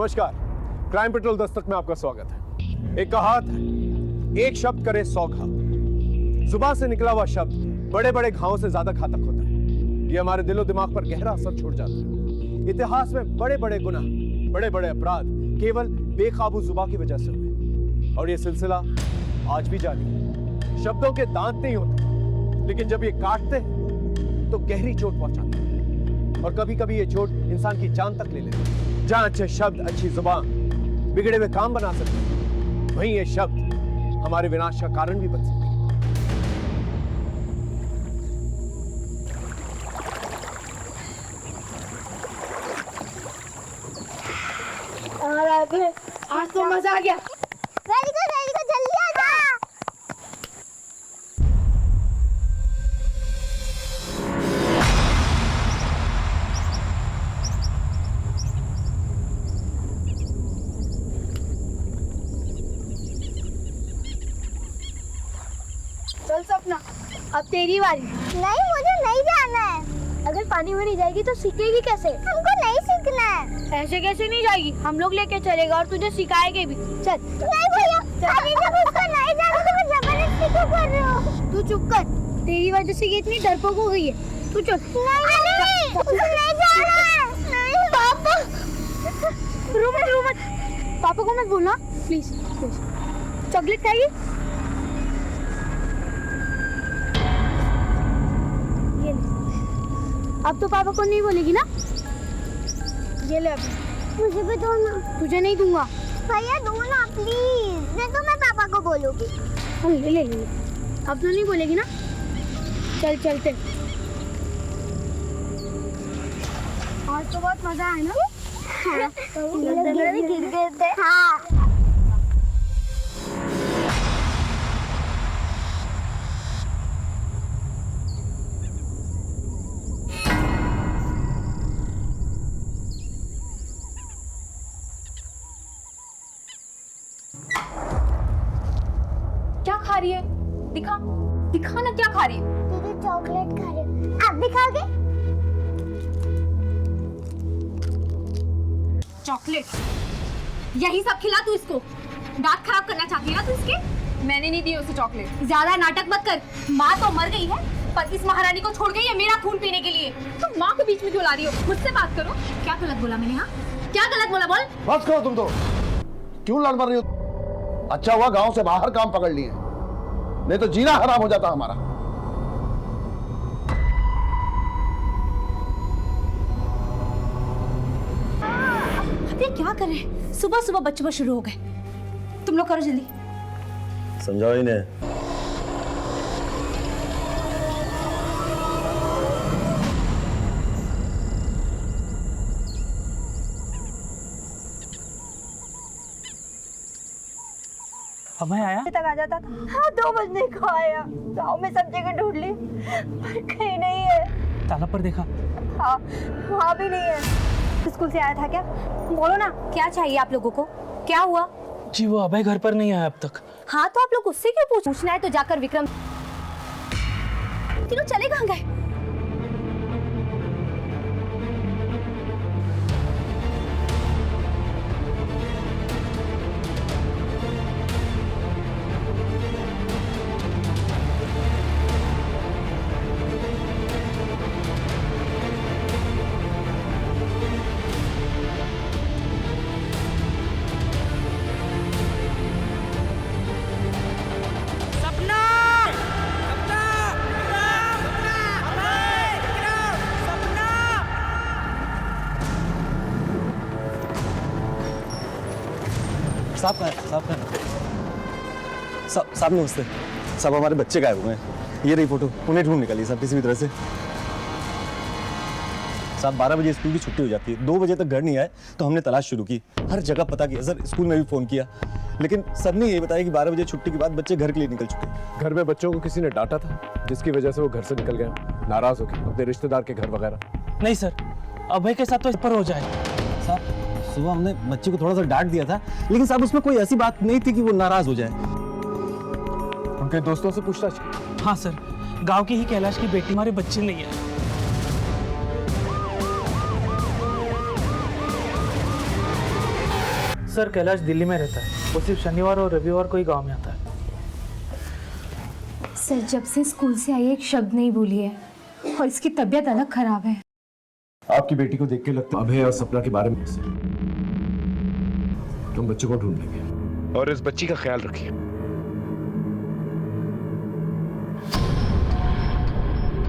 नमस्कार, crime petrol Dastak में आपका स्वागत है। एक कहावत है, एक शब्द करे 100 घाव। जुबान से निकला हुआ शब्द बड़े बड़े घावों से ज्यादा घातक होता है। ये हमारे दिलो दिमाग पर गहरा असर छोड़ जाता है। इतिहास में बड़े बड़े गुनाह, बड़े बड़े अपराध केवल बेकाबू जुबान की वजह से हुए, और ये सिलसिला आज भी जारी है। शब्दों के दांत नहीं होते, लेकिन जब ये काटते तो गहरी चोट पहुंचाते हैं, और कभी कभी ये चोट इंसान की जान तक ले लेती है। जहां अच्छे शब्द, अच्छी जुबान बिगड़े हुए काम बना सकते हैं, वहीं ये शब्द हमारे विनाश का कारण भी बन सकते हैं। आज तो मजा आ गया। वेरी गुड, जल्दी आ जा। चल सपना, अब तेरी बारी। नहीं, मुझे नहीं जाना है। अगर पानी में नहीं जाएगी तो सीखेगी कैसे? हमको नहीं सीखना है। ऐसे कैसे नहीं जाएगी? हम लोग लेके चलेगा और तुझे सिखाएंगे भी। चल। नहीं भैया, अरे जब उसको नहीं जाना तो मैं जबरदस्ती क्यों कर रही हूँ? तू चुप कर, तेरी वजह से ये इतनी डरपोक हो गई है। तू चल। नहीं, उसको नहीं जाना है। नहीं पापा, रो मत। पापा को मत बोलना, प्लीज। चॉकलेट खाएगी? ये ले। अब तो पापा को नहीं बोलेगी ना? ये ले। अब मुझे भी दो ना। तुझे नहीं दूंगा। भैया दो ना प्लीज, नहीं तो मैं पापा को बोलूंगी। ले। अब तो नहीं बोलेगी ना? चल चलते। आज तो बहुत मजा आया ना? हाँ। गिर गए थे। हाँ। क्या खा रही है? दिखा ना, क्या खा रही है? दीदी चॉकलेट खा रही हूँ। आप भी खाओगे? चॉकलेट? यही सब खिला तू इसको? दांत खराब करना चाहती है ना तू इसके? मैंने नहीं दी उसे चॉकलेट। ज्यादा नाटक मत कर। माँ तो मर गई है, पर इस महारानी को छोड़ गई है मेरा खून पीने के लिए। तुम माँ को बीच में क्यों ला रही हो? मुझसे बात करो। क्या गलत बोला मैंने? हाँ, क्या गलत बोला? बोल। बस करो तुम तो, क्यों लड़ मर रही हो? अच्छा हुआ गांव से बाहर काम पकड़ लिए, नहीं तो जीना हराम हो जाता हमारा। अब ये क्या कर रहे हैं? सुबह सुबह बच्चे शुरू हो गए। तुम लोग करो जल्दी। समझाओ इन्हें। अब मैं आया तक आ जाता था। हाँ, 2 बजने को आया। गाँव में सब जगह ढूंढ ली, पर कहीं नहीं है। ताला पर देखा? हाँ, वहाँ भी नहीं है। स्कूल से आया था क्या? बोलो ना, क्या चाहिए आप लोगों को? क्या हुआ? जी वो अभय घर पर नहीं आया अब तक। हाँ, तो आप लोग उससे क्यों पूछना है? तो जाकर विक्रम। तीनों चले कहाँ गए? साहब नमस्ते। सब हमारे बच्चे गायब हुए हैं। ये रही फोटो, उन्हें ढूंढ निकाली साहब किसी भी तरह से। साहब 12 बजे स्कूल की छुट्टी हो जाती है, 2 बजे तक घर नहीं आए तो हमने तलाश शुरू की। हर जगह पता किया सर, स्कूल में भी फोन किया, लेकिन सबने ये बताया कि 12 बजे छुट्टी के बाद बच्चे घर के लिए निकल चुके। घर में बच्चों को किसी ने डांटा था, जिसकी वजह से वो घर से निकल गए, नाराज होकर अपने रिश्तेदार के घर वगैरह। नहीं सर, अभय के साथ तो पर हो जाए। साहब सुबह हमने बच्चे को थोड़ा सा डांट दिया था, लेकिन साहब उसमें कोई ऐसी बात नहीं थी कि वो नाराज हो जाए। उनके दोस्तों से पूछताछ? हाँ सर, गांव की ही कैलाश की बेटी, हमारे बच्चे नहीं है। सर कैलाश दिल्ली में रहता है, वो सिर्फ शनिवार और रविवार को ही गांव में आता है। सर जब से स्कूल से आई एक शब्द नहीं बोली है और इसकी तबीयत अलग खराब है। आपकी बेटी को देख के लगता है अभय और सपना के बारे में से तुम बच्चे को ढूंढ लेंगे और इस बच्ची का ख्याल रखिए।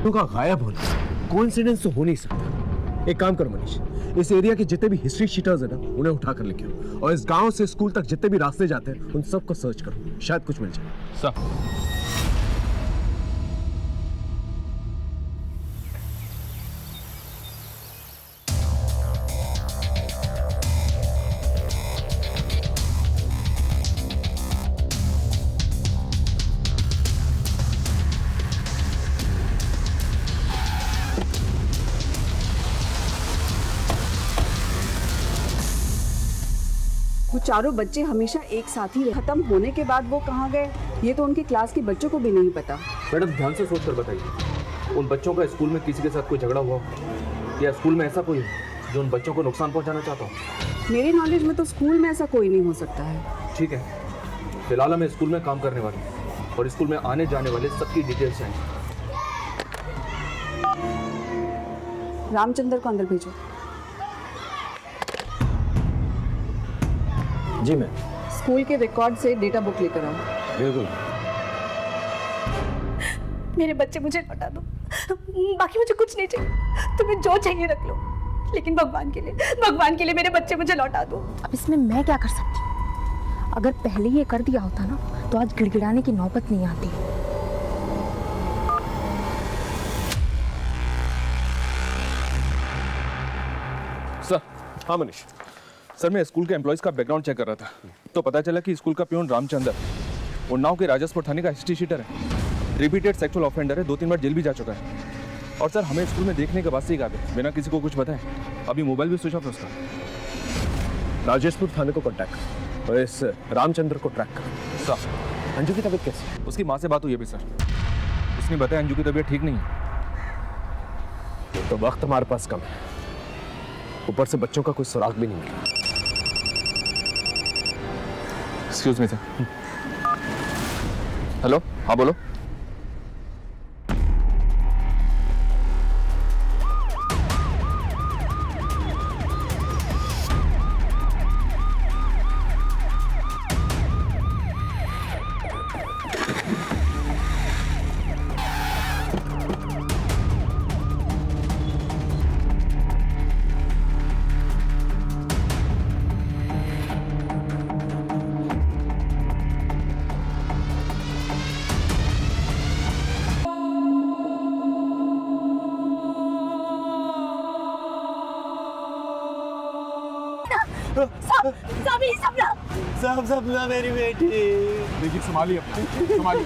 का गायब होना कोइंसिडेंस तो हो नहीं सकता। एक काम करो मनीष, इस एरिया के जितने भी हिस्ट्री शीटर्स है ना उन्हें उठा कर लेके आओ और इस गांव से स्कूल तक जितने भी रास्ते जाते हैं उन सबको सर्च करो, शायद कुछ मिल जाए। सर वो चारों बच्चे हमेशा एक साथ ही खत्म होने के बाद वो कहाँ गए ये तो उनकी क्लास के बच्चों को भी नहीं पता। मैडम ध्यान से सोच कर बताइए, उन बच्चों का स्कूल में किसी के साथ कोई झगड़ा हुआ या स्कूल में ऐसा कोई है जो उन बच्चों को नुकसान पहुंचाना चाहता हो? मेरे नॉलेज में तो स्कूल में ऐसा कोई नहीं हो सकता है। ठीक है, फिलहाल मैं स्कूल में काम करने वाला हूँ और स्कूल में आने जाने वाले सबकी डिटेल्स चाहिए। रामचंद्र को अंदर भेजो। जी मैम। स्कूल के रिकॉर्ड से डेटा बुक लेकर आओ। बिल्कुल। मेरे बच्चे मुझे लौटा दो, बाकी मुझे कुछ नहीं चाहिए, तुम्हें जो चाहिए रख लो, लेकिन भगवान के लिए मेरे बच्चे मुझे लौटा दो। अब इसमें मैं क्या कर सकती हूँ? अगर पहले ये कर दिया होता ना तो आज गिड़गिड़ाने की नौबत नहीं आती। सर। हाँ मनीष। सर मैं स्कूल के एम्प्लॉयज़ का बैकग्राउंड चेक कर रहा था तो पता चला कि स्कूल का प्यून रामचंद्र उन्नाव के राजसपुर थाने का हिस्ट्री शीटर है, रिपीटेड सेक्सुअल ऑफेंडर है, 2-3 बार जेल भी जा चुका है। और सर हमें स्कूल में देखने के बाद से ही गया बिना किसी को कुछ बताए। अभी मोबाइल भी स्विच ऑफ है उसका। राजेशपुर थाने को कांटेक्ट और इस रामचंद्र को ट्रैक कर। सर अंजू की तबीयत कैसी? उसकी माँ से बात हुई अभी सर, उसने बताया अंजू की तबीयत ठीक नहीं है। तो वक्त हमारे पास कम है, ऊपर से बच्चों का कोई सुराग भी नहीं मिला। Excuse me sir. हेलो, हाँ बोलो। सब सपना मेरी बेटी। देखिए संभालिए अपना, संभालिए।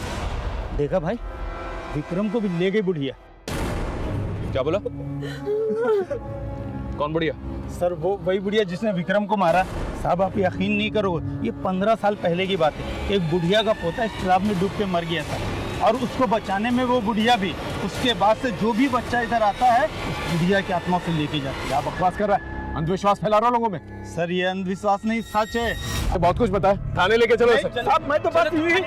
देखा भाई, विक्रम को भी ले गई बुढ़िया। क्या बोला? कौन बुढ़िया? सर वो वही बुढ़िया जिसने विक्रम को मारा। साहब आप यकीन नहीं करोगे, ये 15 साल पहले की बात है। एक बुढ़िया का पोता इस तालाब में डूब के मर गया था और उसको बचाने में वो बुढ़िया भी। उसके बाद से जो भी बच्चा इधर आता है उस बुढ़िया की आत्मा से लेके जाती है। आप बकवास कर रहा है, अंधविश्वास फैला रहा लोगों में। सर ये अंधविश्वास नहीं, सच है। तो बहुत कुछ बताया, थाने लेके चलो इसे। साहब मैं तो बात हुई।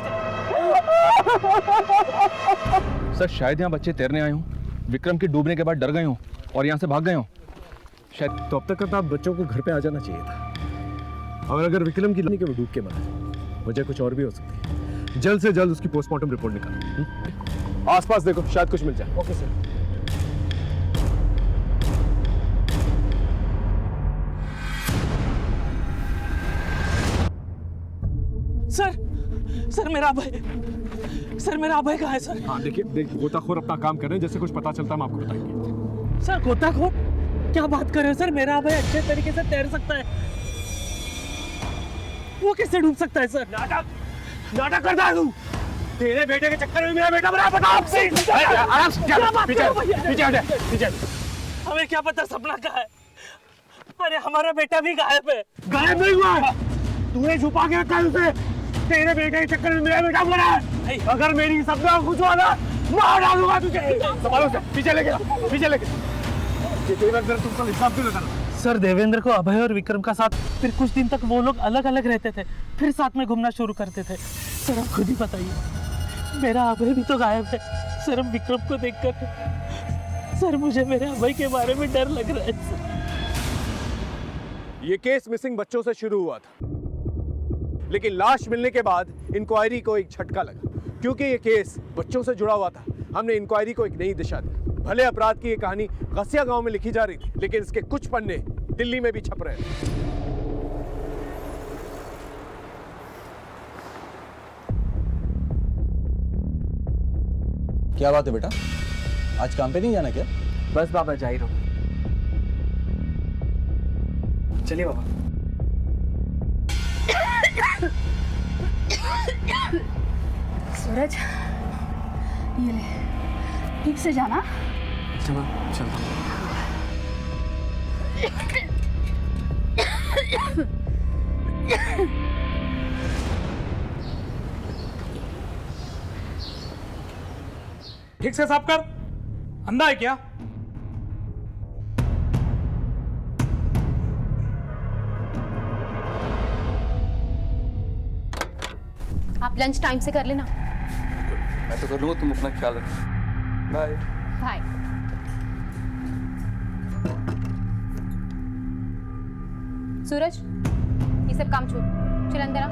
सर शायद यहाँ बच्चे तैरने आए हों, विक्रम के डूबने के बाद डर गए हों और यहाँ से भाग गए हों शायद। तो अब तक आप बच्चों को घर पे आ जाना चाहिए था। और अगर विक्रम की वो डूब के मरा, वजह कुछ और भी हो सकती है। जल्द से जल्द उसकी पोस्टमार्टम रिपोर्ट निकालो। आसपास देखो, शायद कुछ मिल जाए। Okay sir. सर मेरा अभय, सर मेरा अभय कहाँ है सर? हाँ देखिए, गोताखोर अपना काम कर रहे हैं, जैसे कुछ पता चलता है हम आपको बताएंगे। सर गोताखोर? क्या बात कर रहे हो सर? मेरा अभय अच्छे तरीके से तैर सकता है, वो कैसे डूब सकता है सर? नाटक करता है तू। तेरे बेटे के चक्कर में मेरा बेटा बना। बताओ आपसे। आराम से, पीछे। हमें क्या पता सपना कहाँ है? अरे हमारा बेटा भी गायब है। गायब नहीं हुआ, तूने छुपा के रखा है उसे। तेरे बेटे के चक्कर में मेरा बेटा बना है। अगर मेरी सपना को कुछ हुआ ना, मार डालूंगा तुझे। संभालो से, पीछे लेके। ये तेरा तुमको हिसाब क्यों लगा? सर देवेंद्र को अभय और विक्रम का साथ, फिर कुछ दिन तक वो लोग अलग अलग रहते थे, फिर साथ में घूमना शुरू करते थे। सर आप खुद ही बताइए, मेरा अभय भी तो गायब है। सर अब विक्रम को देखकर सर मुझे मेरे अभय के बारे में डर लग रहा है सर। ये केस मिसिंग बच्चों से शुरू हुआ था, लेकिन लाश मिलने के बाद इंक्वायरी को एक झटका लगा, क्योंकि ये केस बच्चों से जुड़ा हुआ था। हमने इंक्वायरी को एक नई दिशा दी। भले अपराध की ये कहानी गसिया गांव में लिखी जा रही थी, लेकिन इसके कुछ पन्ने दिल्ली में भी छप रहे हैं। क्या बात है बेटा, आज काम पे नहीं जाना क्या? बस बाबा जा ही रहा हूँ। चलिए बाबा। सूरज, ये ले, ठीक से जाना। चलो चलता हूँ। ठीक से साफ कर। अंधा है क्या? आप लंच टाइम से कर लेना। मैं तो कर लूँगा, तुम अपना ख्याल रखो। बाय। बाय। सूरज, ये सब काम छोड़, चल अंदर आ।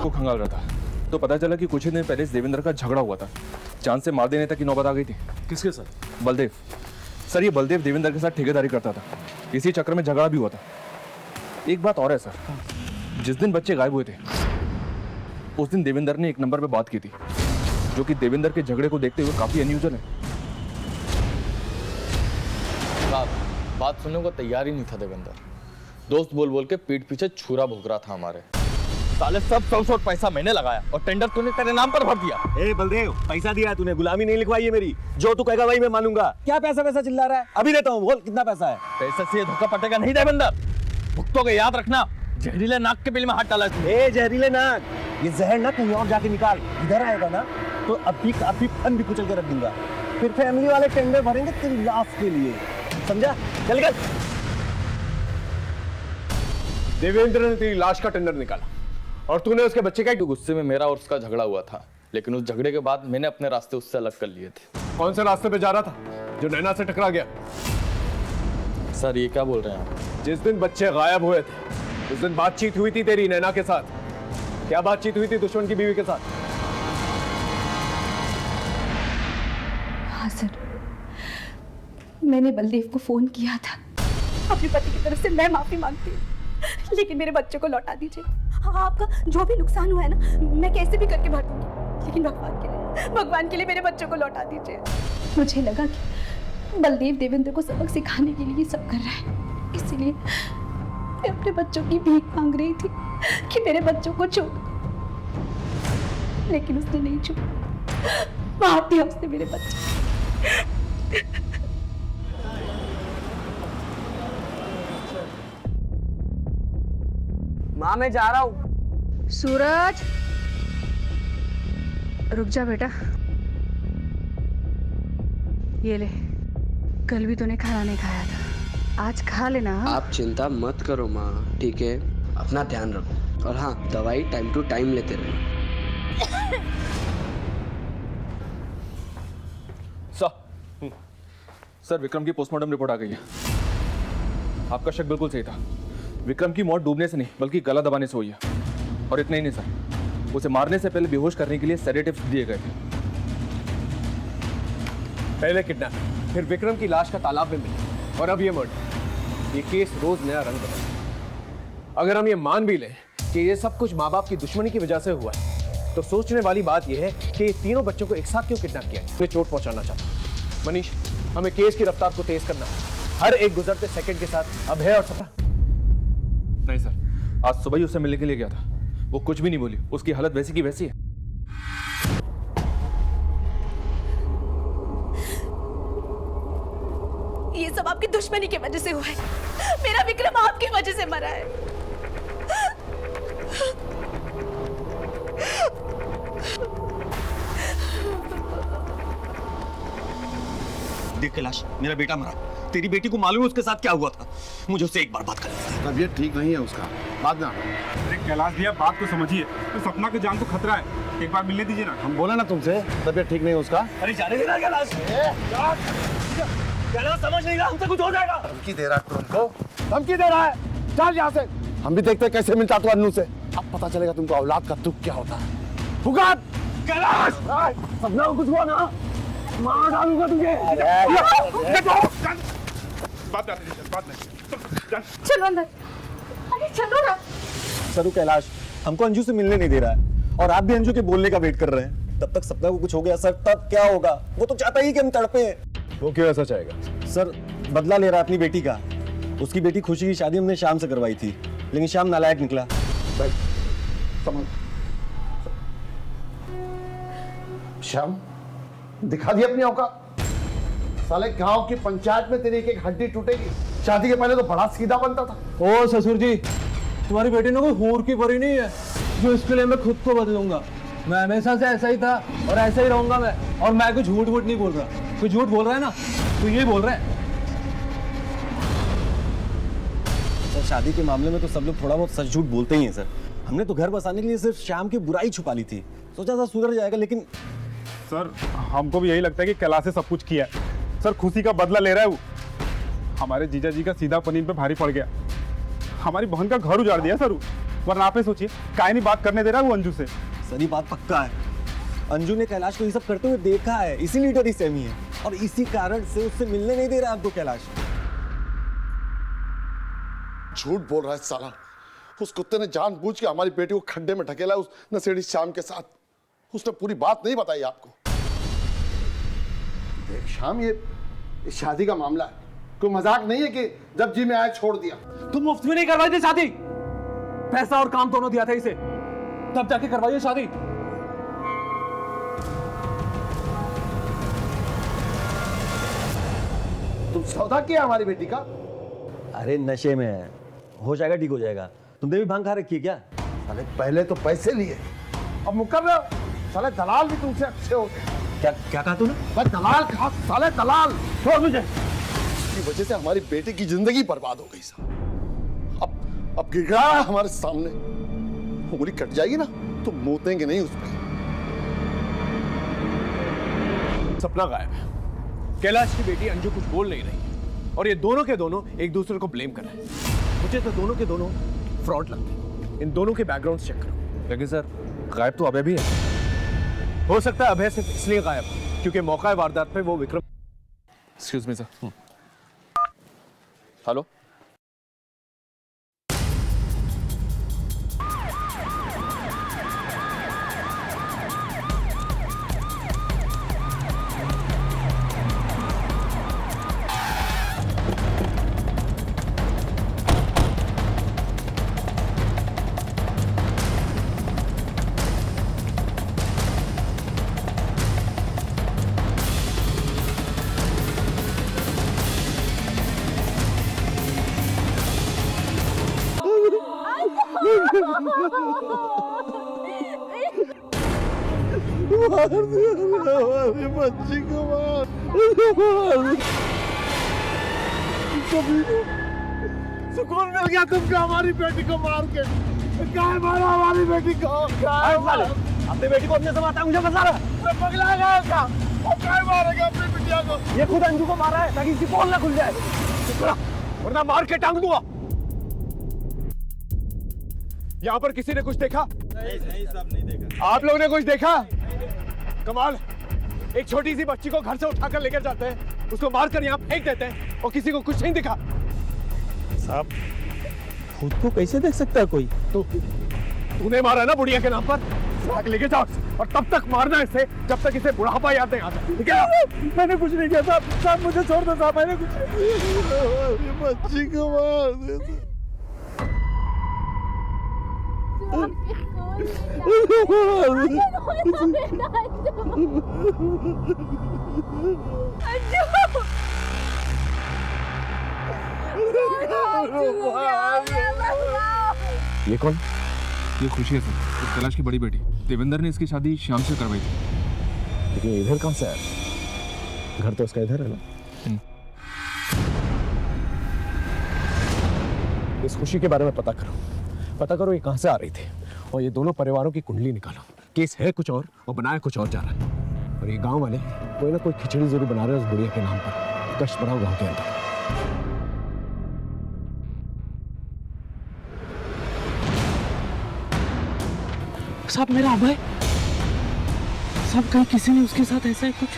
को खंगाल रहा था तो पता चला कि कुछ ही दिन पहले देवेंद्र का झगड़ा हुआ था। जान से मार देने तक की नौबत आ गई थी। किसके साथ? बलदेव। सर ये बलदेव देवेंद्र के साथ ठेकेदारी करता था, इसी चक्कर में झगड़ा भी हुआ था। एक बात और है सर, जिस दिन बच्चे गायब हुए थे उस दिन देवेंद्र ने एक नंबर पे बात की थी, जो कि देवेंद्र के झगड़े को देखते हुए काफी अनयूजुअल है। बात सुनने को तैयार ही नहीं था देवेंद्र। दोस्त बोल बोल के पीठ पीछे छुरा भोग रहा था हमारे। साले सब 100 पैसा मैंने लगाया और टेंडर तूने तेरे नाम पर भर दिया। ए बलदेव, पैसा दिया तूने, गुलामी नहीं लिखवाई है मेरी। जो तू कहेगा वही मैं मानूंगा। क्या पैसा पैसा चिल्ला रहा है? अभी देता हूँ, बोल कितना पैसा है? पैसे से ये धोखा पटेगा नहीं देवेंद्र। भुगतोगे, याद रखना। जहरीले नाक के बिल में हाथ डाला तूने। ए जहरीले नाक, ये जहर ना कहीं और जाके निकाल। इधर आएगा ना तो अभी फन भी कुचल के रख दूंगा। फिर फैमिली वाले टेंडर भरेंगे तेरी लाश के लिए, समझा? चल गल। देवेंद्र ने तेरी लाश का टेंडर निकाला और तूने उसके बच्चे का। गुस्से में मेरा और उसका झगड़ा हुआ था, लेकिन उस झगड़े के बाद मैंने अपने रास्ते उससे अलग कर लिए थे। कौन से रास्ते पे जा रहा था जो नैना से टकरा गया? सर ये क्या बोल रहे हैं आप? जिस दिन बच्चे गायब हुए थे उस दिन बातचीत हुई थी तेरी नैना के साथ। क्या बातचीत हुई थी दुश्मन की बीवी के साथ? हाँ सर, मैंने बलदेव को फोन किया था। अपने पति की तरफ से मैं माफी मांगती हूँ, लेकिन मेरे बच्चों को लौटा दीजिए। हाँ, आपका जो भी नुकसान हुआ है ना, मैं कैसे भी करके भर दूंगी, लेकिन भगवान के लिए मेरे बच्चों को लौटा दीजिए। मुझे लगा कि बलदेव देवेंद्र को सबक सिखाने के लिए ये सब कर रहा है, इसीलिए मैं अपने बच्चों की भीख मांग रही थी कि मेरे बच्चों को छू, लेकिन उसने नहीं छू। मार दिया उसने मेरे बच्चे। माँ मैं जा रहा हूँ। सूरज, रुक जा बेटा। ये ले, कल भी तूने खाना नहीं खाया था, आज खा लेना। आप चिंता मत करो माँ, ठीक है? अपना ध्यान रखो और हाँ, दवाई टाइम टू टाइम लेते रहो। सर विक्रम की पोस्टमार्टम रिपोर्ट आ गई है। आपका शक बिल्कुल सही था। विक्रम की मौत डूबने से नहीं बल्कि गला दबाने से हुई है। और इतना ही नहीं सर, उसे मारने से पहले बेहोश करने के लिए सेडेटिव्स दिए गए थे। पहले किडनैप, फिर विक्रम की लाश का तालाब में मिली और अब ये मर्डर। ये केस रोज नया रंग बदलता। अगर हम ये मान भी लें कि ये सब कुछ माँ बाप की दुश्मनी की वजह से हुआ है, तो सोचने वाली बात यह है कि ये तीनों बच्चों को एक साथ क्यों किडनैप किया? उन्हें चोट पहुंचाना चाहता। मनीष, हमें केस की रफ्तार को तेज करना है। हर एक गुजरते सेकंड के साथ अभय और सपना। नहीं सर, आज सुबह ही उससे मिलने के लिए गया था, वो कुछ भी नहीं बोली। उसकी हालत वैसी की वैसी है। ये सब आपकी दुश्मनी की वजह से हुआ है। मेरा विक्रम आपकी वजह से मरा है। देख कैलाश, मेरा बेटा मरा, तेरी बेटी को मालूम है उसके साथ क्या हुआ था? मुझे उससे एक बार बात करनी। तबीयत ठीक नहीं है उसका, बाद में आना। अरे कैलाश भैया बात को समझिए, तो सपना की जान तो खतरा है, एक बार मिलने दीजिए ना। हम बोले ना तुमसे तबीयत ठीक नहीं है उसका। अरे जाने देना कैलाश, कैलाश समझ नहीं रहा, हमसे कुछ हो जाएगा। धमकी दे रहा है तुमको, धमकी दे रहा है, चल यहाँ से। हम भी देखते हैं कैसे मिलता तू अन्नू से, अब पता चलेगा तुमको औलाद का दुख क्या होता है। फुगात कैलाश, सपना को कुछ हुआ ना, मार डालूंगा तुझे। चलो अंदर, अरे चलो ना। सरू कैलाश हमको अंजू से मिलने नहीं दे रहा है और आप भी अंजू के बोलने का वेट कर रहे हैं। तब तक सपना को कुछ हो गया सर, तब क्या होगा? वो तो चाहता ही कि हम तड़पे। वो क्यों ऐसा चाहेगा? सर बदला ले रहा है अपनी बेटी का। उसकी बेटी खुशी की शादी हमने शाम से करवाई थी, लेकिन शाम नालायक निकला। श्याम दिखा दी अपनी औकात। साले गांव की पंचायत में तेरी एक एक हड्डी टूटेगी। शादी के पहले तो बड़ा सीधा बनता था। ओ ससुर जी, तुम्हारी बेटी ने कोई हूर की परी नहीं है जो इसके लिए मैं खुद को बदलूंगा। मैं हमेशा से ऐसा ही था और ऐसा ही रहूंगा मैं। और मैं कोई झूठ वूठ नहीं बोल रहा। कोई झूठ बोल रहा है ना तो ये बोल रहा है। सर शादी के मामले में तो सब लोग थोड़ा बहुत सच झूठ बोलते ही हैं सर। हमने तो घर बसाने के लिए सिर्फ शाम की बुराई छुपा ली थी, सोचा था सुधर जाएगा, लेकिन सर हमको भी यही लगता है कि कैलाश से सब कुछ किया है। सर खुशी का बदला ले रहा है वो। हमारे जीजा जी का सीधा पनीर पे भारी पड़ गया। हमारी बहन का घर उजाड़ दिया सर, वरना आप सोचिए काहे नहीं बात करने दे रहा है वो अंजू से। सर ये बात पक्का है, अंजू ने कैलाश को ये सब करते हुए देखा है, इसीलिए डरी सहमी है और इसी कारण से उससे मिलने नहीं दे रहा आपको कैलाश। झूठ बोल रहा है साला। उस कुत्ते ने जानबूझ के हमारी बेटी को खड्डे में ढकेला उस नशेड़ी श्याम के साथ। उसने पूरी बात नहीं बताई आपको। देख श्याम, ये शादी का मामला है, कोई मजाक नहीं है कि जब जी में आया छोड़ दिया। तुम मुफ्त में नहीं करवाई थी शादी, पैसा और काम दोनों दिया था इसे, तब जाके करवाइए शादी। तुम सौदा किया हमारी बेटी का? अरे नशे में है, हो जाएगा, ठीक हो जाएगा। तुमने भी भांग खा रखी है क्या? साले पहले तो पैसे लिए, अब मुकर रहे हो। साले दलाल भी तुमसे अच्छे होते हैं। क्या क्या कहा तूने? मैं दलाल कहा, साले दलाल। छोड़ मुझे। इसकी वजह से हमारी बेटी की जिंदगी बर्बाद हो गई साहब। अब गिरा है हमारे सामने, उंगली कट जाएगी ना तो मोतेंगे नहीं उस पर। सपना गायब है, कैलाश की बेटी अंजू कुछ बोल नहीं रही और ये दोनों के दोनों एक दूसरे को ब्लेम कर रहे हैं। मुझे तो दोनों के दोनों फ्रॉड लगते हैं। इन दोनों के बैकग्राउंड चेक करो। लेकिन सर गायब तो अभय भी है। हो सकता है अभय सिर्फ इसलिए गायब क्योंकि मौका वारदात पे वो Vikram. Excuse me sir. Hello हमारी बच्ची को मार। सुकून मिल गया तुमको हमारी बेटी को मार के। क्या मारा हमारी बेटी को? अपनी बेटी को अपने से मारता है, मुझे बता रहा। पगला गया क्या? और क्या मारेगा अपनी बिटिया को? ये खुद अंजू को मारा है ताकि इसकी पोल ना खुल जाए, वरना मार के टांग दूंगा। यहाँ पर किसी ने कुछ देखा? नहीं साहब, नहीं देखा। आप लोगों ने कुछ देखा? कमाल, एक छोटी सी बच्ची को घर से उठाकर लेकर जाते हैं, उसको मारकर यहाँ फेंक देते हैं और किसी को कुछ नहीं दिखा। साहब खुद को कैसे देख सकता है कोई? तो तूने मारा ना बुढ़िया के नाम पर, भाग लेके जाओ और तब तक मारना इसे जब तक इसे बुढ़ापा याद नहीं आता, ठीक है? मैंने कुछ नहीं किया साहब। साहब मुझे छोड़ दो साहब, मैंने कुछ बच्ची को मार दे। ये कौन? ये खुशी है सर, इस कैलाश की बड़ी बेटी। देवेंद्र ने इसकी शादी श्याम से करवाई थी। लेकिन इधर कहाँ से आया? घर तो उसका इधर है ना। इस खुशी के बारे में पता करो ये कहां से आ रही थी, और ये दोनों परिवारों की कुंडली निकालो। केस है कुछ और बनाया कुछ और जा रहा है, और ये गांव वाले कोई ना कोई खिचड़ी जरूर बना रहे हैं उस बुढ़िया के नाम पर। कष्ट बढ़ाओ गांव के अंदर। साहब मेरा अभय साहब, कहीं किसी ने उसके साथ ऐसा है कुछ?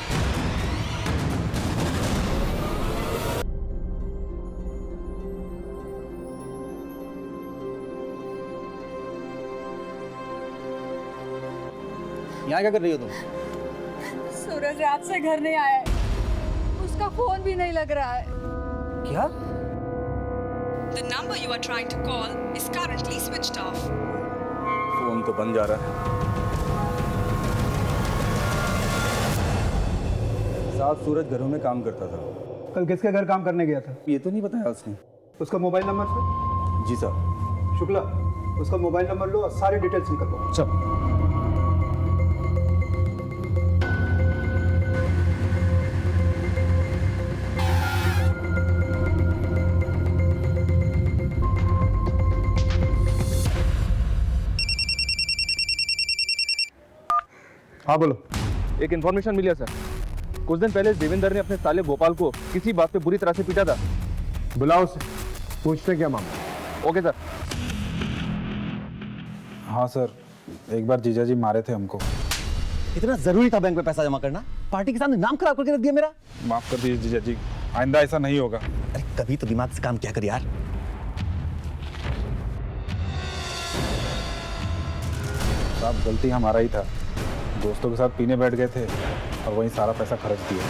यहाँ क्या कर रही हो तुम? सूरज रात से घर नहीं आया है, उसका फोन भी नहीं लग रहा है। क्या? The number you are trying to call is currently switched off. Phone तो बंद जा रहा है। साहब सूरज घरों में काम करता था। कल किसके घर काम करने गया था? ये तो नहीं बताया उसने। उसका मोबाइल नंबर सर? जी साहब। शुक्ला, उसका मोबाइल नंबर लो और सारी डिटेल्स निकल लो। सब हाँ बोलो। एक इन्फॉर्मेशन मिली है सर, कुछ दिन पहले देवेंद्र ने अपने साले गोपाल को किसी बात पे बुरी तरह से पीटा था। बुलाओ उसे, पूछते क्या मामला। Okay sir. हाँ सर, एक बार जीजा जी मारे थे हमको। इतना जरूरी था बैंक में पैसा जमा करना? पार्टी के सामने नाम खराब करके रख दिया मेरा। माफ कर दीजिए जीजा जी, आइंदा ऐसा नहीं होगा। अरे कभी तो दिमाग से काम क्या कर यार। साहब गलती हमारा ही था, दोस्तों के साथ पीने बैठ गए थे और वहीं सारा पैसा खर्च दिया।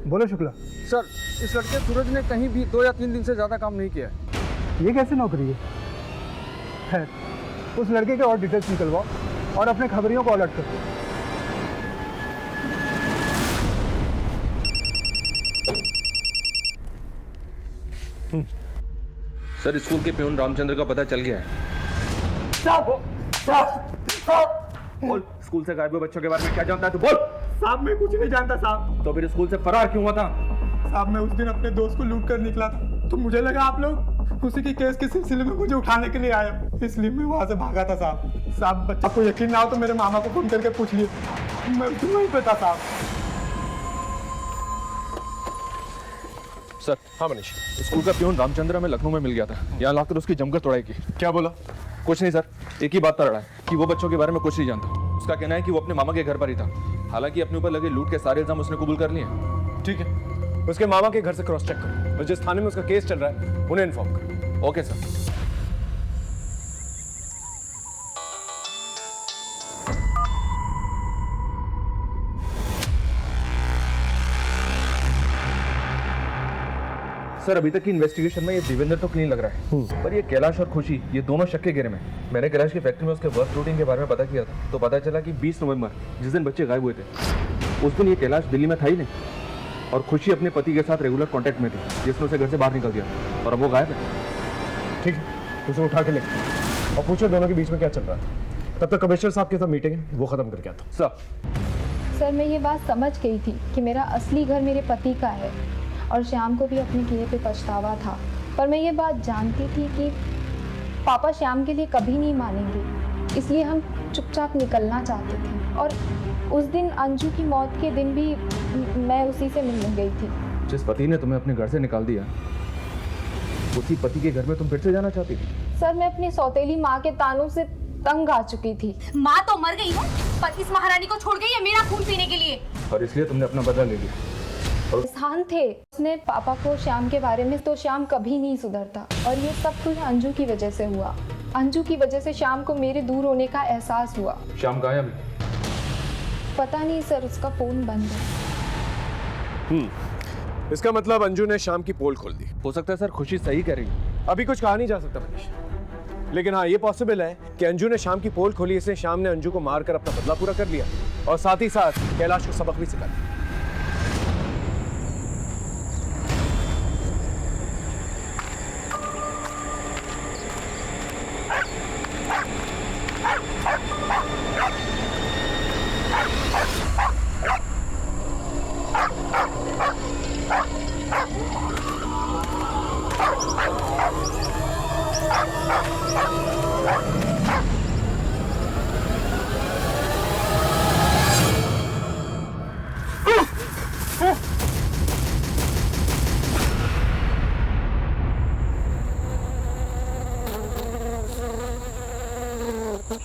बोलो शुक्ला। सर, इस लड़के सूरज ने कहीं भी 2 या 3 दिन से ज़्यादा काम नहीं किया है। ये कैसी नौकरी है? खैर, उस लड़के के और डिटेल्स निकलवाओ और अपने खबरियों को अलर्ट करो। सर स्कूल के प्यून रामचंद्र का पता चल गया है। बोल, स्कूल से गायब हुए बच्चों के बारे में क्या जानता है तू? बोल। साहब मैं कुछ नहीं जानता साहब। तो फिर स्कूल से फरार क्यों हुआ था? साहब मैं उस दिन अपने दोस्त को लूट कर निकला था, तो मुझे लगा आप लोग उसी की केस के सिलसिले में मुझे उठाने के लिए आए हो, इसलिए मैं वहां से भागा था साहब। साहब बच्चा को यकीन ना हो तो मेरे मामा को फोन करके पूछ लिए, मैं तुम्हें ही पता साहब। सर। हाँ मनीष, स्कूल का प्यून रामचंद्र में लखनऊ में मिल गया था, यहाँ लाकर उसकी जमकर तोड़ाई की। क्या बोला? कुछ नहीं सर, एक ही बात पर अड़ा है कि वो बच्चों के बारे में कुछ नहीं जानता। उसका कहना है कि वो अपने मामा के घर पर ही था, हालांकि अपने ऊपर लगे लूट के सारे इल्जाम उसने कबूल कर लिए। ठीक है, उसके मामा के घर से क्रॉस चेक करो और जिस थाने में उसका केस चल रहा है उन्हें इन्फॉर्म करो। Okay sir. सर अभी तक की इन्वेस्टिगेशन में ये देवेंद्र तो क्लीन लग रहा है, पर ये कैलाश और खुशी ये दोनों शक के घेरे में। मैंने कैलाश की फैक्ट्री में उसके वर्क रूटीन के बारे में पता किया था, तो पता चला कि 20 नवंबर जिस दिन बच्चे गायब हुए थे उस दिन ये कैलाश दिल्ली में था ही नहीं, और खुशी अपने पति के साथ रेगुलर कांटेक्ट में थी, जिसने उसे घर से बाहर निकल दिया और अब वो गायब है। ठीक है, उसे उठा के ले और पूछो दोनों के बीच में क्या चल रहा था। तब तक कमिश्नर साहब के साथ मीटिंग है, वो खत्म करके आता हूं। सर मैं ये बात समझ गई थी कि मेरा असली घर मेरे पति का है और श्याम को भी अपने किए पे पछतावा था, पर मैं ये बात जानती थी कि पापा श्याम के लिए कभी नहीं मानेंगे, इसलिए हम चुपचाप निकलना चाहते थे। और उस दिन अंजू की मौत के दिन भी मैं उसी से मिलने गई थी। जिस पति ने तुम्हें अपने घर से निकाल दिया, उसी पति के घर में तुम फिर से जाना चाहती थी? सर मैं अपनी सौतेली माँ के तानों से तंग आ चुकी थी। माँ तो मर गई है, पर इस महारानी को छोड़ गई है मेरा खून पीने के लिए, और इसलिए तुमने अपना बदला ले लिया। इंसान थे उसने पापा को श्याम के बारे में, तो श्याम कभी नहीं सुधरता, और ये सब कुछ अंजू की वजह से हुआ। अंजू की वजह से श्याम को मेरे दूर होने का एहसास हुआ। श्याम कहाँ है अभी? पता नहीं सर, उसका फोन बंद है। इसका मतलब अंजू ने श्याम की पोल खोल दी। हो सकता है सर खुशी सही कह रही है, अभी कुछ कहा नहीं जा सकता मनीष, लेकिन हाँ ये पॉसिबल है कि अंजू ने श्याम की पोल खोली, इसलिए श्याम ने अंजू को मारकर अपना बदला पूरा कर लिया और साथ ही साथ कैलाश को सबक भी सिखा दिया। इस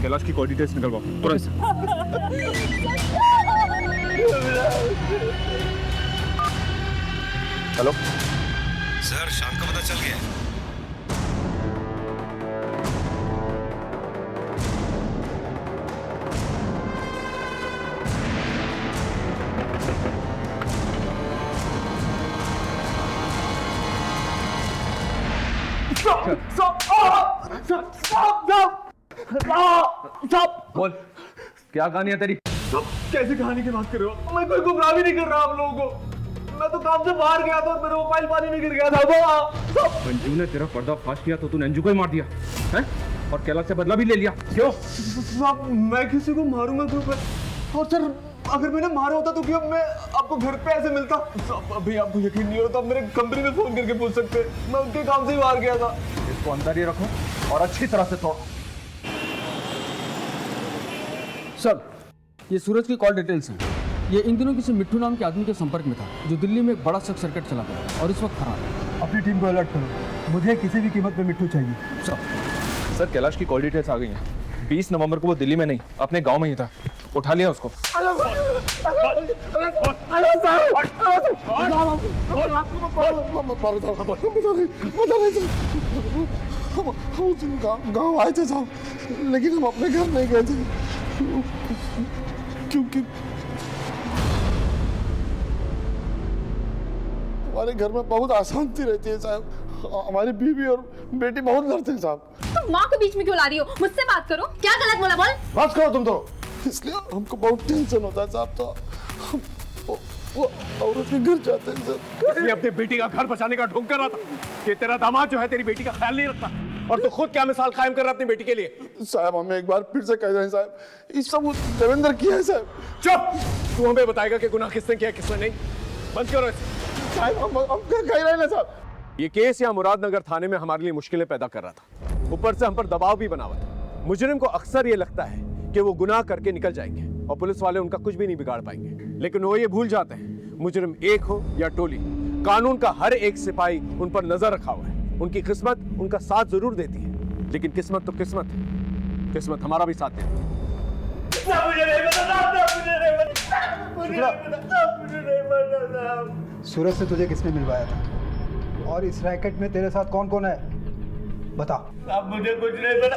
कैलाश की कोई डिटेल्स निकलवाओ तुरंत। हेलो सर, शाम का पता चल गया है। बोल, क्या कहानी है तेरी? कैसी कहानी की बात कर रहे हो? मैं कोई गुमराह भी नहीं कर रहा आप लोगों को। मैं तो काम से बाहर गया था और मेरा मोबाइल पानी में गिर गया था। मंजू ने तेरा पर्दा फाश किया तो तूने अंजू को ही मार दिया हैं? और कैलाश से बदला भी ले लिया क्यों? साहब, मैं किसी को मारूंगा क्यों? और सर, अगर मैंने मारा होता तो क्या मैं आपको घर पे ऐसे मिलता? साहब, अभी आपको यकीन नहीं हो रहा तो आप मेरे कंपनी में फोन करके पूछ सकते। मैं उनके काम से ही बाहर गया था। इसको अंदर ही रखो और अच्छी तरह से तोड़। सर, ये सूरज की कॉल डिटेल्स हैं। ये इन दिनों किसी मिट्टू नाम के आदमी के संपर्क में था जो दिल्ली में एक बड़ा शॉर्ट सर्किट चला गया और इस वक्त फरार है। अपनी टीम को अलर्ट करो, मुझे किसी भी कीमत पे मिट्टू चाहिए। सर, कैलाश की कॉल डिटेल्स आ गई हैं। 20 नवंबर को वो दिल्ली में नहीं अपने गांव में ही था। उठा लिया उसको। गाँव आए थे साहब, लेकिन हम अपने घर नहीं गए थे क्योंकि हमारे घर में बहुत अशांति रहती है साहब। हमारी बीवी और बेटी बहुत लड़ते हैं साहब। तुम माँ को बीच में क्यों ला रही हो? मुझसे बात करो। क्या गलत बोला? बोल। बात करो तुम तो। इसलिए हमको बहुत टेंशन होता है साहब। तो वो औरत के घर जाते हैं सर। इसलिए अपनी बेटी का घर बचाने का ढोंग कर रहा था कि तेरा दामाद जो है तेरी बेटी का ख्याल नहीं रखता, और तो खुद क्या मिसाल कायम कर रहा अपनी बेटी के लिए। साहब, हमें एक बार फिर से कह रहे हैं साहब, ये सब वो देवेंद्र किया है साहब। चुप! तू हमें बताएगा कि गुनाह किसने किया किसने नहीं। बंद करो इसे। साहब, हम क्या कह रहे हैं साहब? ये केस यहाँ मुरादनगर थाने में हमारे लिए मुश्किलें पैदा कर रहा था। ऊपर से हम पर दबाव भी बना हुआ था। मुजरिम को अक्सर ये लगता है कि वो गुनाह करके निकल जाएंगे और पुलिस वाले उनका कुछ भी नहीं बिगाड़ पाएंगे, लेकिन वो ये भूल जाते हैं मुजरिम एक हो या टोली, कानून का हर एक सिपाही उन पर नजर रखा हुआ है। उनकी किस्मत उनका साथ जरूर देती है, लेकिन किस्मत तो किस्मत है। किस्मत हमारा भी साथ देती है। सूरज से तुझे किसने मिलवाया था और इस रैकेट में तेरे साथ कौन कौन है? बता। अब मुझे कुछ नहीं पता।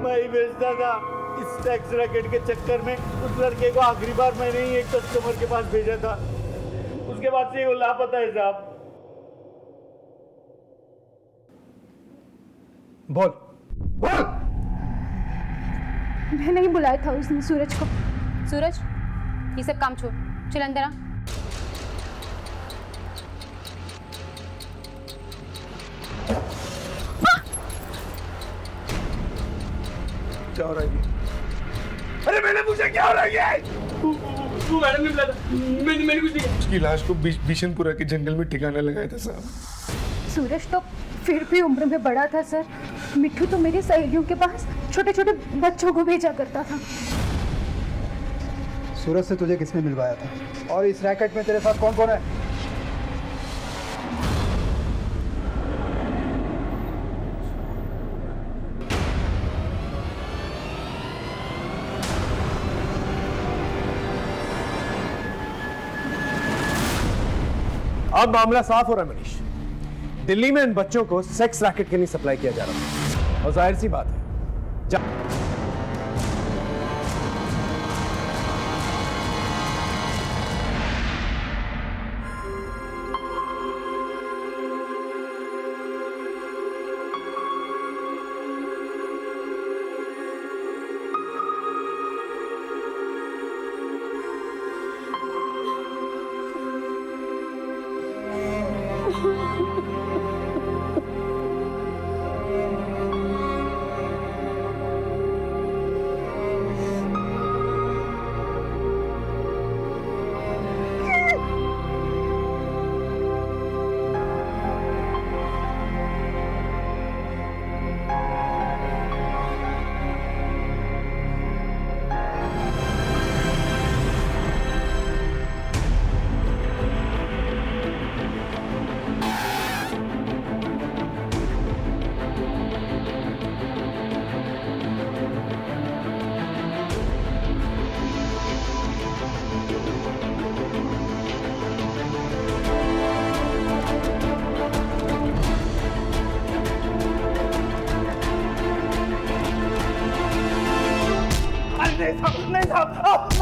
मैं ही बेचता था। इस टैक्स रैकेट के चक्कर में उस लड़के को आखिरी बार मैंने ही एक कस्टमर के पास भेजा था। उसके बाद से वो लापता है साहब। बोल बोल। मैं नहीं बुलाया था उसने सूरज को। सूरज, ये सब काम छोड़, चल अंदर आ। क्या हो रहा है? अरे मैंने पूछा क्या हो रहा है? तू मैडम ने बुलाया था। मैंने कुछ नहीं। उसकी लाश को बिशनपुरा के जंगल में ठिकाने लगाया था साहब। सूरज तो फिर भी उम्र में बड़ा था सर। मिट्टू तो मेरी सहेलियों के पास छोटे छोटे बच्चों को भेजा करता था। सूरज से तुझे किसने मिलवाया था और इस रैकेट में तेरे साथ कौन कौन है? अब मामला साफ हो रहा है मनीष। दिल्ली में इन बच्चों को सेक्स रैकेट के लिए सप्लाई किया जा रहा था और जाहिर सी बात है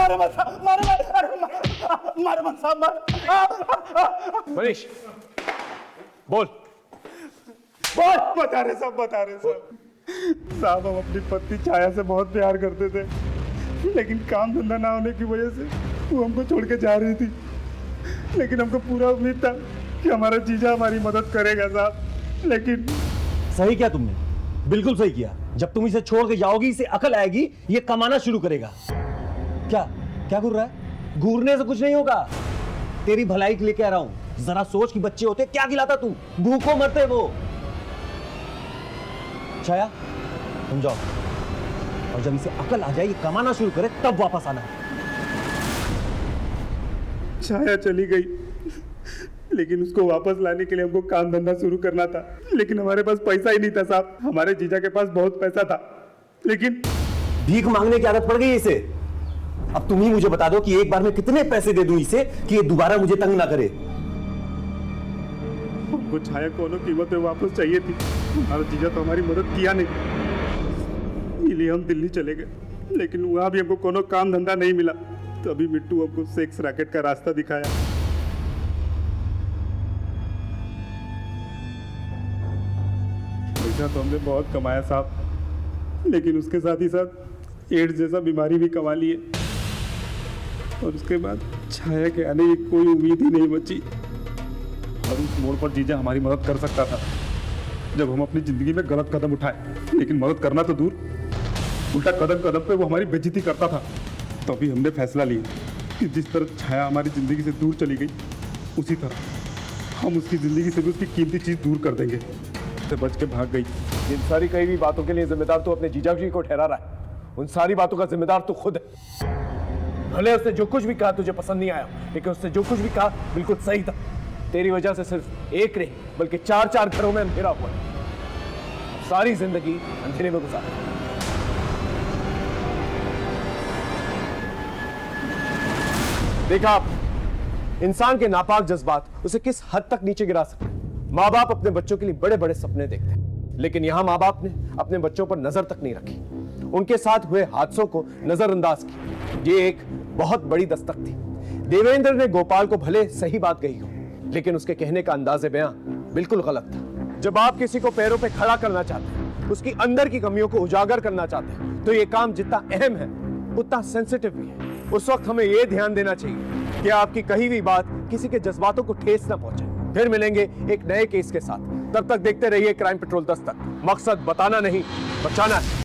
मारो मत साहब, मारो मत, अरे मारो मत साहब, मारो। मनीष बोल बता रहे साहब, बता रहे साहब। साहब हम अपनी पत्नी छाया से बहुत प्यार करते थे, लेकिन काम धंधा ना होने की वजह से वो हमको छोड़ के जा रही थी। लेकिन हमको पूरा उम्मीद था कि हमारा जीजा हमारी मदद करेगा साहब, लेकिन सही किया तुमने, बिल्कुल सही किया। जब तुम इसे छोड़ के जाओगी इसे अकल आएगी, ये कमाना शुरू करेगा। क्या क्या घूर रहा है? घूरने से कुछ नहीं होगा, तेरी भलाई के लिए कह रहा हूं। जरा सोच कि बच्चे होते क्या खिलाता तू, भूखों मरते वो। छाया तुम जाओ, और जब इसे अकल आ जाए ये कमाना शुरू करे तब वापस आना। छाया चली गई, लेकिन उसको वापस लाने के लिए हमको काम धंधा शुरू करना था, लेकिन हमारे पास पैसा ही नहीं था साहब। हमारे जीजा के पास बहुत पैसा था, लेकिन भीख मांगने की आदत पड़ गई इसे। अब तुम ही मुझे बता दो कि एक बार में कितने पैसे दे दूं इसे कि ये दोबारा मुझे तंग ना करे। हमको छाया कोनो कीमत में वापस चाहिए थी। हमारा जीजा तो हमारी मदद किया नहीं, इसलिए हम दिल्ली चले गए, लेकिन वहां भी हमको कोनो काम धंधा नहीं मिला। तभी मिट्टू हमको सेक्स रैकेट का रास्ता दिखाया। पैसा तो हमने बहुत कमाया साहब, लेकिन उसके साथ ही साथ एड्स जैसा बीमारी भी कमा लिए, और उसके बाद छाया के आने की कोई उम्मीद ही नहीं बची। और उस मोड़ पर जीजा हमारी मदद कर सकता था जब हम अपनी जिंदगी में गलत कदम उठाए, लेकिन मदद करना तो दूर, उल्टा कदम कदम पे वो हमारी बेइज्जती करता था। तभी हमने फैसला लिया कि जिस तरह छाया हमारी जिंदगी से दूर चली गई, उसी तरह हम उसकी जिंदगी से भी उसकी कीमती चीज दूर कर देंगे। से बच के भाग गई। इन सारी कही हुई बातों के लिए जिम्मेदार तू अपने जीजा जी को ठहरा रहा है। उन सारी बातों का जिम्मेदार तू खुद है। भले उसने जो कुछ भी कहा तुझे पसंद नहीं आया, लेकिन उसने जो कुछ भी कहा बिल्कुल सही था। तेरी वजह से सिर्फ एक नहीं बल्कि 4-4 घरों में अंधेरा हुआ, सारी जिंदगी अंधेरे में गुजारी। देखा आप, इंसान के नापाक जज्बात उसे किस हद तक नीचे गिरा सकते हैं। माँ बाप अपने बच्चों के लिए बड़े बड़े सपने देखते हैं, लेकिन यहां माँ बाप ने अपने बच्चों पर नजर तक नहीं रखी, उनके साथ हुए हादसों को नजरअंदाज किया। ये एक बहुत बड़ी दस्तक थी। देवेंद्र ने गोपाल को भले सही बात कही हो, लेकिन उसके कहने का अंदाज़े बयां बिल्कुल गलत था। जब आप किसी को पैरों पे खड़ा करना चाहते हैं, उसकी अंदर की कमियों को उजागर करना चाहते हैं, तो ये काम जितना अहम है उतना सेंसिटिव भी है। उस वक्त हमें यह ध्यान देना चाहिए कि आपकी कही हुई बात किसी के जज्बातों को ठेस ना पहुंचे। फिर मिलेंगे एक नए केस के साथ, तब तक देखते रहिए क्राइम पेट्रोल दस्तक। मकसद बताना नहीं, बचाना है।